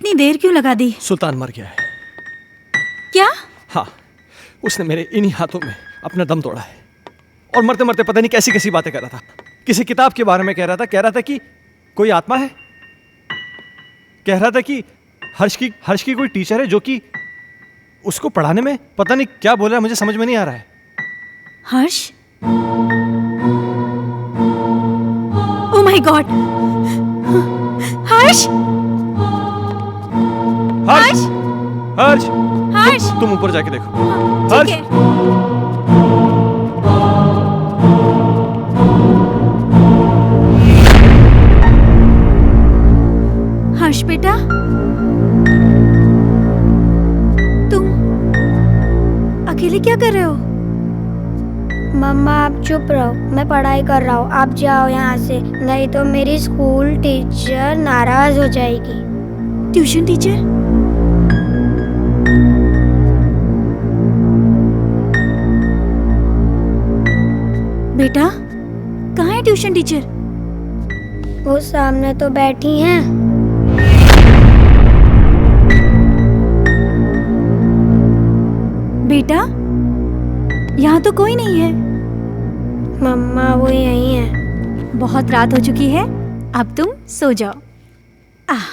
इतनी देर क्यों लगा दी? सुल्तान मर गया है। क्या? हाँ, उसने मेरे इन्हीं हाथों में अपना दम तोड़ा है। और मरते मरते पता नहीं कैसी कैसी बातें कर रहा था। किसी किताब के बारे में कह रहा था कि कोई आत्मा है। कह रहा था कि हर्ष की कोई टीचर है जो कि उसको पढ़ाने में पता नहीं क्या बोल रहा है, मुझे समझ में नहीं आ रहा है। Harsh? Oh my God! Harsh! Harsh! Harsh! Harsh! तुम ऊपर जाके देखो। ठीक हर्ष! है। हर्ष बेटा, तुम अकेले क्या कर रहे हो? मम्मा आप चुप रहो, मैं पढ़ाई कर रहा हूँ। आप जाओ यहाँ से, नहीं तो मेरी स्कूल टीचर नाराज हो जाएगी। Tuition teacher? बेटा, कहाँ है ट्यूशन टीचर? वो सामने तो बैठी हैं। बेटा, यहाँ तो कोई नहीं है। मम्मा वो यहीं है। बहुत रात हो चुकी है, अब तुम सो जाओ। आह,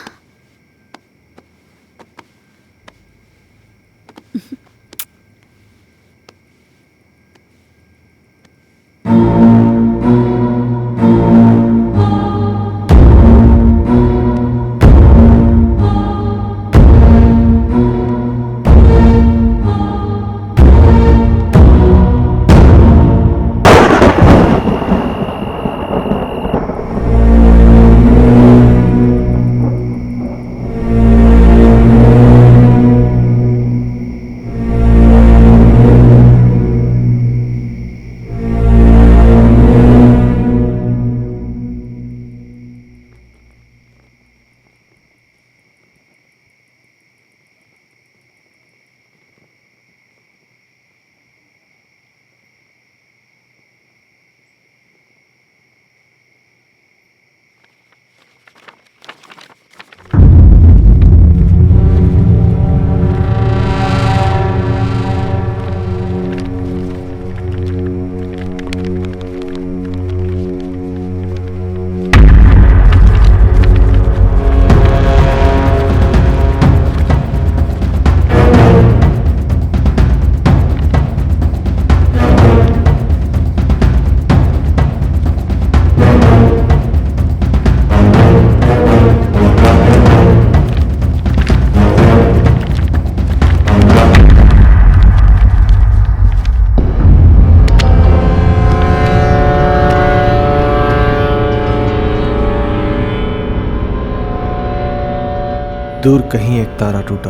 दूर कहीं एक तारा टूटा,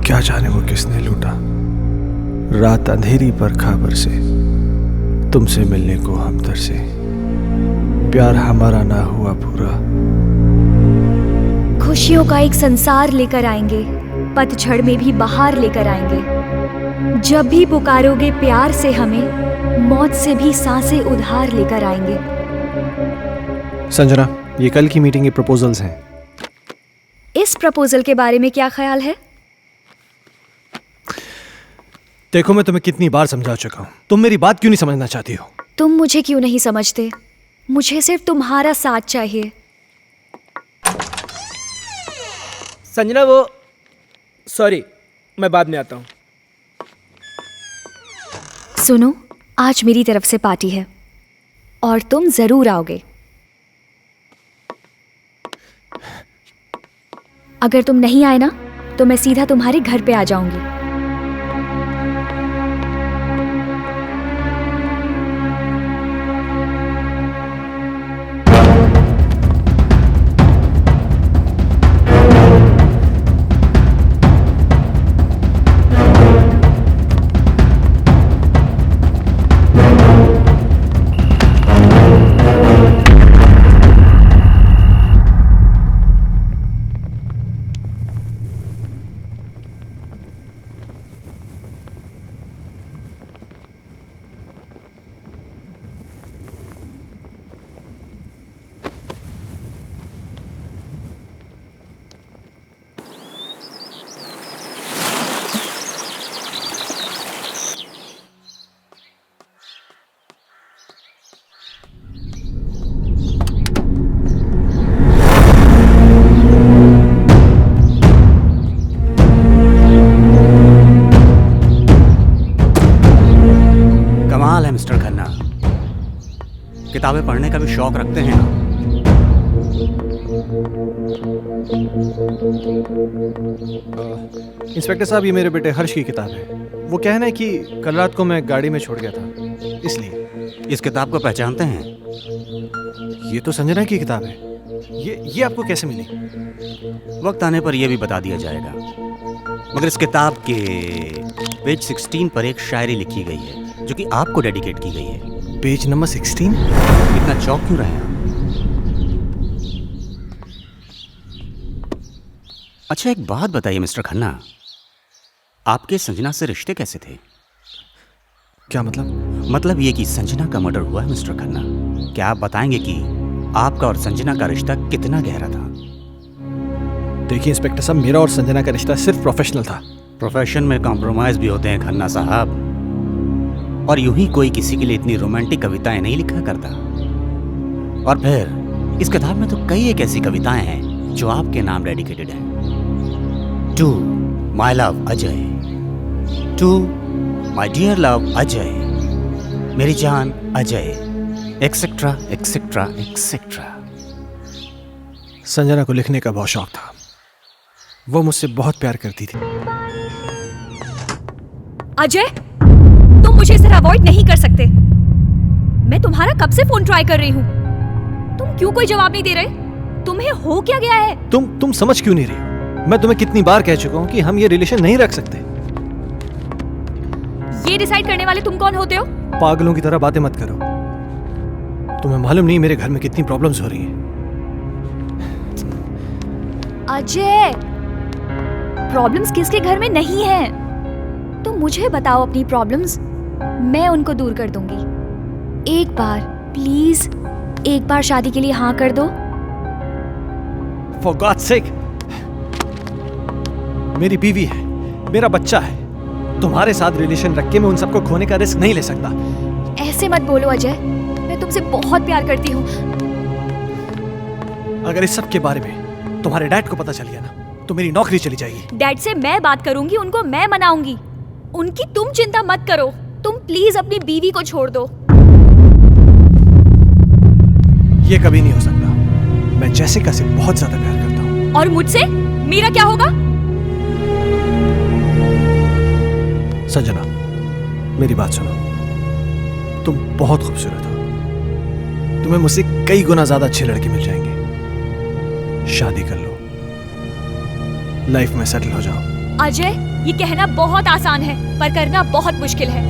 क्या जाने वो किसने लूटा। रात अंधेरी पर खबर से, तुमसे मिलने को हम तरसे। प्यार हमारा ना हुआ पूरा। खुशियों का एक संसार लेकर आएंगे, पतझड़ में भी बहार लेकर आएंगे। जब भी पुकारोगे प्यार से हमें, मौत से भी सांसें उधार लेकर आएंगे। संजना, ये कल की मीटिंग के प्रपोजल्स हैं। इस प्रपोजल के बारे में क्या ख्याल है? देखो, मैं तुम्हें कितनी बार समझा चुका हूँ, तुम मेरी बात क्यों नहीं समझना चाहती हो? तुम मुझे क्यों नहीं समझते? मुझे सिर्फ तुम्हारा साथ चाहिए। संजना, वो सॉरी, मैं बाद में आता हूँ। सुनो, आज मेरी तरफ से पार्टी है और तुम जरूर आओगे। अगर तुम नहीं आए ना, तो मैं सीधा तुम्हारे घर पे आ जाऊंगी। किताबें पढ़ने का भी शौक रखते हैं आप। इंस्पेक्टर साहब, ये मेरे बेटे हर्ष की किताब है। वो कहना है कि कल रात को मैं गाड़ी में छोड़ गया था, इसलिए। इस किताब को पहचानते हैं? ये तो संजना की किताब है। ये आपको कैसे मिली? वक्त आने पर यह भी बता दिया जाएगा, मगर इस किताब के पेज 16 पर एक शायरी लिखी गई है जो कि आपको डेडिकेट की गई है। Page number 16? इतना चौंक क्यों रहे हैं आप? अच्छा, एक बात बताइए मिस्टर खन्ना, आपके संजना से रिश्ते कैसे थे? क्या मतलब? मतलब ये कि संजना का मर्डर हुआ है मिस्टर खन्ना। क्या आप बताएंगे कि आपका और संजना का रिश्ता कितना गहरा था? देखिए इंस्पेक्टर साहब, मेरा और संजना का रिश्ता सिर्फ प्रोफेशनल था। प्रोफेशन में कॉम्प्रोमाइज भी होते हैं खन्ना साहब, और यूं ही कोई किसी के लिए इतनी रोमांटिक कविताएं नहीं लिखा करता। और फिर इस किताब में तो कई एक ऐसी कविताएं हैं जो आपके नाम डेडिकेटेड हैं। To my love Ajay, to my dear love Ajay, मेरी जान Ajay, etcetera etcetera etcetera. Sanjana को लिखने का बहुत शौक था। वो मुझसे बहुत प्यार करती थी। अजय, तुम मुझे इस तरह अवॉइड नहीं कर सकते। मैं तुम्हारा कब से फोन ट्राई कर रही हूँ, तुम क्यों कोई जवाब नहीं दे रहे? तुम्हें हो क्या गया है? तुम समझ क्यों नहीं रही? मैं तुम्हें कितनी बार कह चुका हूँ कि हम ये रिलेशन नहीं रख सकते। ये डिसाइड करने वाले तुम कौन होते हो? पागलों की तरह बातें मत करो। तुम्हें मालूम नहीं मेरे घर में कितनी प्रॉब्लम्स हो रही हैं। अजय, प्रॉब्लम्स किसके घर में नहीं है? तुम मुझे बताओ अपनी प्रॉब्लम्स, मैं उनको दूर कर दूंगी। एक बार प्लीज, एक बार शादी के लिए हाँ कर दो। For God's sake, मेरी बीवी है, मेरा बच्चा है। तुम्हारे साथ रिलेशन रख के मैं उन सबको खोने का रिस्क नहीं ले सकता। ऐसे मत बोलो अजय, मैं तुमसे बहुत प्यार करती हूँ। अगर इस सब के बारे में तुम्हारे डैड को पता चल गया ना, तो मेरी नौकरी चली जाएगी। डैड से मैं बात करूंगी, उनको मैं मनाऊंगी। उनकी तुम चिंता मत करो। तुम प्लीज अपनी बीवी को छोड़ दो। ये कभी नहीं हो सकता। मैं जैसिका से बहुत ज्यादा प्यार करता हूँ। और मुझसे मेरा क्या होगा? संजना, मेरी बात सुनो। तुम बहुत खूबसूरत हो। तुम्हें मुझसे कई गुना ज्यादा अच्छे लड़के मिल जाएंगे। शादी कर लो, लाइफ में सेटल हो जाओ। अजय, ये कहना बहुत आसान है पर करना बहुत मुश्किल है।